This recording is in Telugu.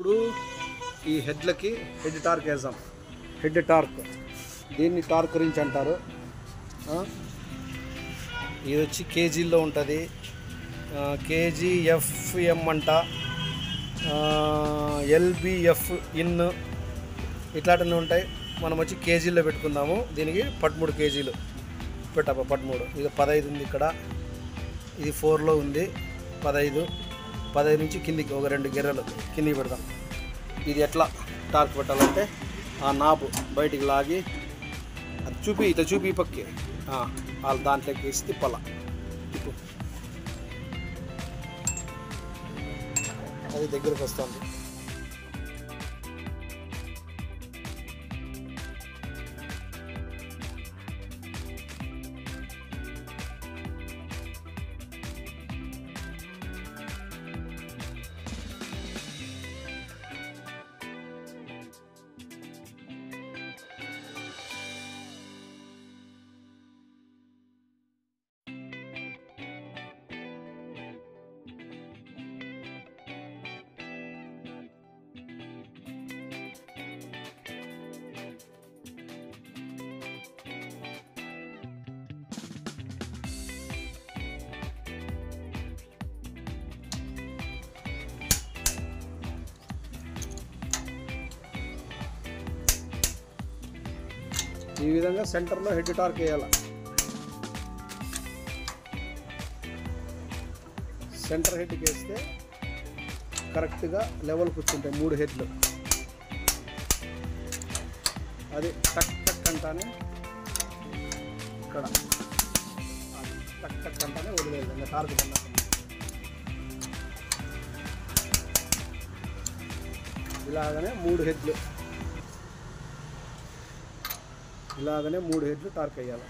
ఇప్పుడు ఈ హెడ్లకి హెడ్ టార్క్ వేసాం. హెడ్ టార్క్, దీన్ని టార్క్ రించ్ అంటారు. ఇది వచ్చి కేజీల్లో ఉంటుంది. KGFM అంట, LBF ఇన్ ఇట్లాంటివి ఉంటాయి. మనం వచ్చి కేజీల్లో పెట్టుకుందాము. దీనికి 13 కేజీలు పెట్టబ్బా. 13, ఇది 15 ఉంది ఇక్కడ, ఇది 4లో ఉంది 15 నుంచి కిందికి ఒక 2 గెర్రలు కిందికి పెడదాం. ఇది ఎట్లా టార్క్ పెట్టాలంటే ఆ నాబు బయటికి లాగి అది చూపి, ఇట్లా చూపి పక్కి వాళ్ళు దాంట్లోకి వేసి తిప్పాల. అది దగ్గరకు వస్తుంది. ఈ విధంగా సెంటర్లో హెడ్ టార్క్ వేయాలి. సెంటర్ హెడ్కి వేస్తే కరెక్ట్గా లెవెల్ కూర్చుంటాయి 3 హెడ్లు. అది టక్ టక్ అంటానే ఇక్కడ టక్ టక్ అంటానే వదిలేదు ఇంకా టార్క్ కన్నా. ఇలాగనే 3 హెడ్లు, ఇలాగనే 3 హెడ్లు టార్క్ వేయాలి.